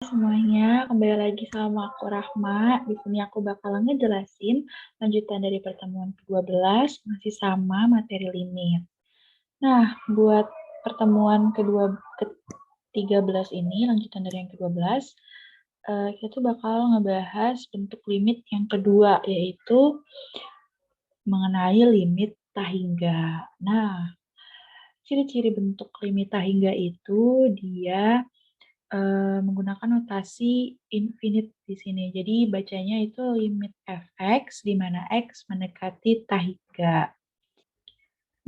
semuanya, kembali lagi sama aku Rahma. Di sini aku bakal ngejelasin lanjutan dari pertemuan ke-12 masih sama materi limit. Nah, buat pertemuan ke-13 ini, lanjutan dari yang ke-12, kita tuh bakal ngebahas bentuk limit yang kedua, yaitu mengenai limit tahingga. Nah, ciri-ciri bentuk limit tahingga itu dia menggunakan notasi infinite di sini. Jadi bacanya itu limit fx di mana x mendekati tahingga.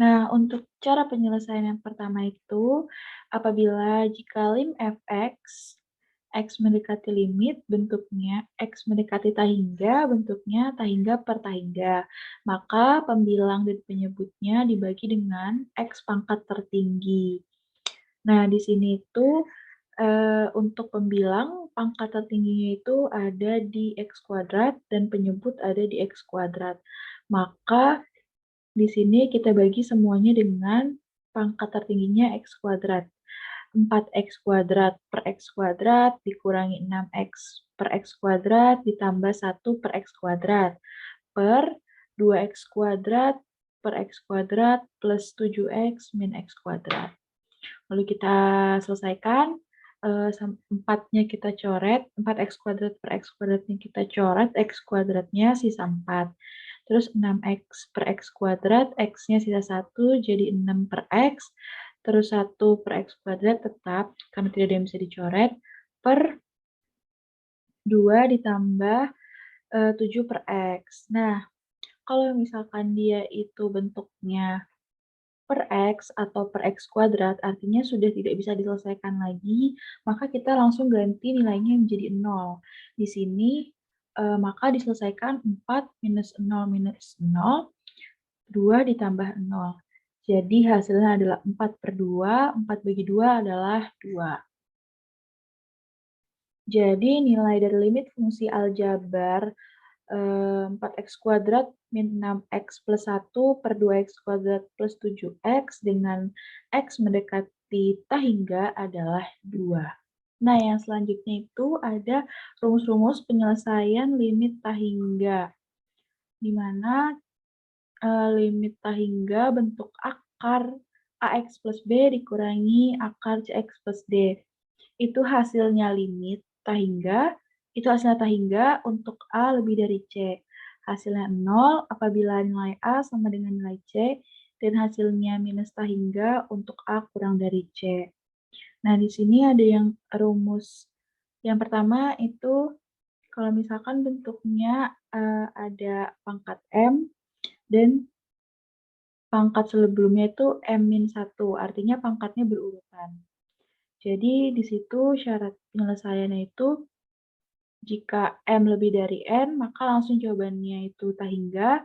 Nah, untuk cara penyelesaian yang pertama itu, apabila jika lim fx, x mendekati limit, bentuknya x mendekati tahingga, bentuknya tahingga per tahingga. Maka pembilang dan penyebutnya dibagi dengan x pangkat tertinggi. Nah, di sini itu untuk pembilang pangkat tertingginya itu ada di x kuadrat dan penyebut ada di x kuadrat. Maka di sini kita bagi semuanya dengan pangkat tertingginya x kuadrat. 4x kuadrat per x kuadrat dikurangi 6x per x kuadrat ditambah 1 per x kuadrat per 2x kuadrat per x kuadrat plus 7x min x kuadrat. Lalu kita selesaikan, 4-nya kita coret, 4x kuadrat per x kuadratnya kita coret, x kuadratnya sisa 4. Terus 6x per x kuadrat, x-nya sisa 1, jadi 6 per x. Terus 1 per x kuadrat tetap, karena tidak ada yang bisa dicoret, per 2 ditambah 7 per x. Nah, kalau misalkan dia itu bentuknya per x atau per x kuadrat, artinya sudah tidak bisa diselesaikan lagi, maka kita langsung ganti nilainya menjadi 0. Di sini, maka diselesaikan 4 minus 0 minus 0, 2 ditambah 0. Jadi hasilnya adalah 4 per 2, 4 bagi 2 adalah 2. Jadi nilai dari limit fungsi aljabar 4x kuadrat min 6x plus 1 per 2x kuadrat plus 7x dengan x mendekati tahingga adalah 2. Nah, yang selanjutnya itu ada rumus-rumus penyelesaian limit tahingga, di mana limit tahingga bentuk akar ax plus b dikurangi akar cx plus d. Itu hasilnya limit tahingga, itu hasilnya tahingga untuk A lebih dari C. Hasilnya 0 apabila nilai A sama dengan nilai C, dan hasilnya minus tahingga untuk A kurang dari C. Nah, di sini ada yang rumus. Yang pertama itu, kalau misalkan bentuknya ada pangkat M, dan pangkat sebelumnya itu M-1, artinya pangkatnya berurutan. Jadi di situ syarat penyelesaiannya itu jika M lebih dari N, maka langsung jawabannya itu tahingga.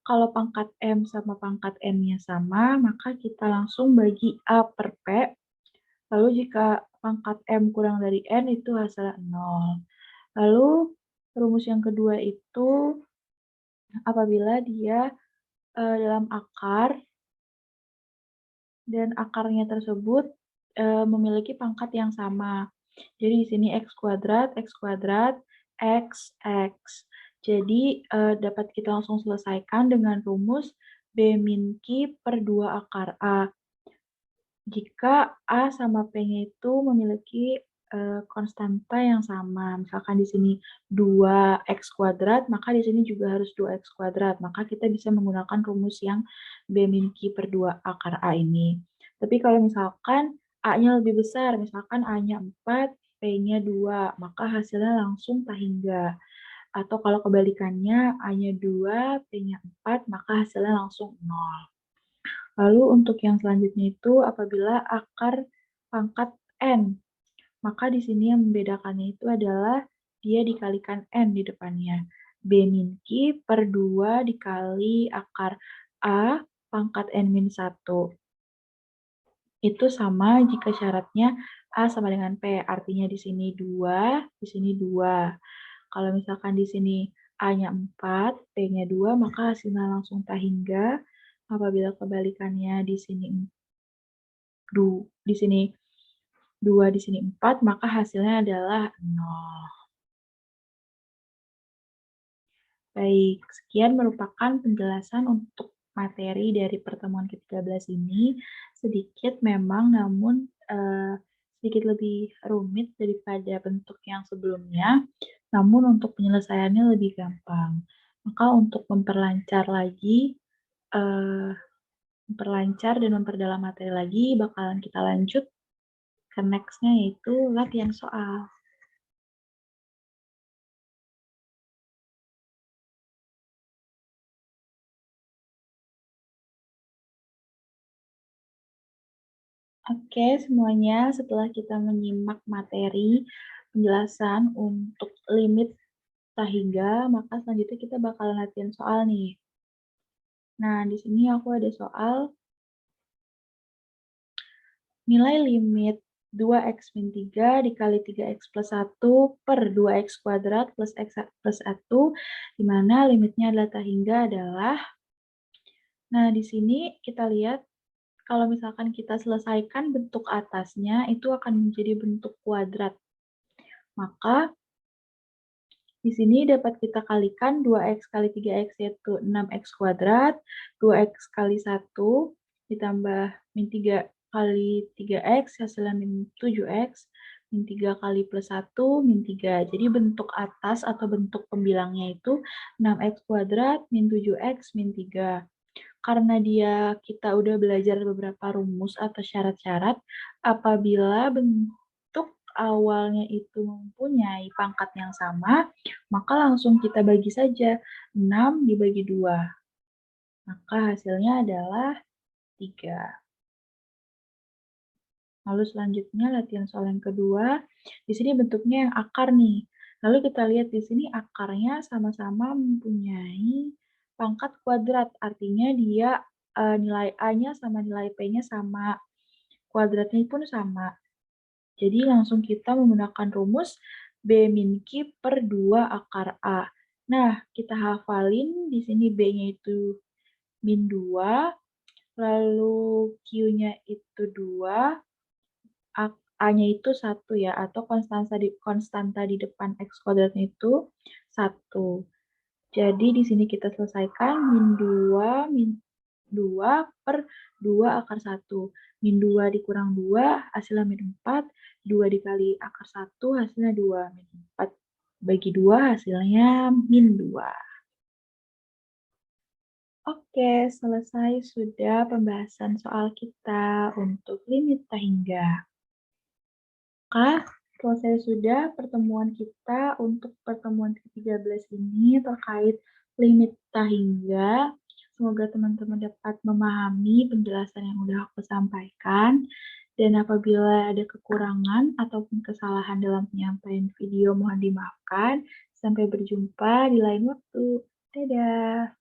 Kalau pangkat M sama pangkat N-nya sama, maka kita langsung bagi A per P. Lalu jika pangkat M kurang dari N, itu hasilnya 0. Lalu rumus yang kedua itu apabila dia dalam akar, dan akarnya tersebut memiliki pangkat yang sama. Jadi di sini x kuadrat, x, x. Jadi dapat kita langsung selesaikan dengan rumus B min Q per 2 akar A. Jika A sama P-nya itu memiliki konstanta yang sama. Misalkan di sini 2x kuadrat, maka di sini juga harus 2x kuadrat. Maka kita bisa menggunakan rumus yang B min Q per 2 akar A ini. Tapi kalau misalkan A-nya lebih besar, misalkan A-nya 4, P-nya 2, maka hasilnya langsung tahingga. Atau kalau kebalikannya, A-nya 2, P-nya 4, maka hasilnya langsung 0. Lalu untuk yang selanjutnya itu apabila akar pangkat N, maka di sini yang membedakannya itu adalah dia dikalikan N di depannya. B min Q per 2 dikali akar A pangkat N min 1. Itu sama jika syaratnya A sama dengan P, artinya di sini 2, di sini 2. Kalau misalkan di sini A-nya 4, P-nya 2, maka hasilnya langsung tahingga. Apabila kebalikannya di sini 2 di sini 4, maka hasilnya adalah 0. Baik, sekian merupakan penjelasan untuk materi dari pertemuan ke-13 ini. Sedikit memang, namun sedikit lebih rumit daripada bentuk yang sebelumnya, namun untuk penyelesaiannya lebih gampang. Maka untuk eee, memperlancar dan memperdalam materi lagi, bakalan kita lanjut ke next-nya yaitu latihan soal. Oke, semuanya setelah kita menyimak materi penjelasan untuk limit sehingga, maka selanjutnya kita bakalan latihan soal nih. Nah, di sini aku ada soal nilai limit 2x min 3 dikali 3x plus 1 per 2x kuadrat plus x plus 1, di mana limitnya adalah sehingga adalah. Nah, di sini kita lihat kalau misalkan kita selesaikan bentuk atasnya, itu akan menjadi bentuk kuadrat. Maka di sini dapat kita kalikan 2x kali 3x yaitu 6x kuadrat, 2x kali 1 ditambah min 3 kali 3x hasilnya min 7x, min 3 kali plus 1 min 3. Jadi bentuk atas atau bentuk pembilangnya itu 6x kuadrat min 7x min 3. Karena kita udah belajar beberapa rumus atau syarat-syarat, apabila bentuk awalnya itu mempunyai pangkat yang sama, maka langsung kita bagi saja 6 dibagi 2. Maka hasilnya adalah 3. Lalu selanjutnya latihan soal yang kedua, di sini bentuknya yang akar nih. Lalu kita lihat di sini akarnya sama-sama mempunyai pangkat kuadrat, artinya dia nilai A-nya sama nilai P-nya sama, kuadratnya pun sama. Jadi langsung kita menggunakan rumus B min Q per 2 akar A. Nah, kita hafalin di sini B-nya itu min 2, lalu Q-nya itu 2, A-nya itu 1 ya, atau konstanta di depan X kuadratnya itu 1. Jadi di sini kita selesaikan min 2 per 2 akar 1. Min 2 dikurang 2 hasilnya min 4, 2 dikali akar 1 hasilnya 2, min 4 bagi 2 hasilnya min 2. Oke, selesai sudah pembahasan soal kita untuk limit hingga. Maka selesai sudah pertemuan kita untuk pertemuan ke-13 ini terkait limit hingga. Semoga teman-teman dapat memahami penjelasan yang sudah aku sampaikan. Dan apabila ada kekurangan ataupun kesalahan dalam penyampaian video mohon dimaafkan. Sampai berjumpa di lain waktu. Dadah!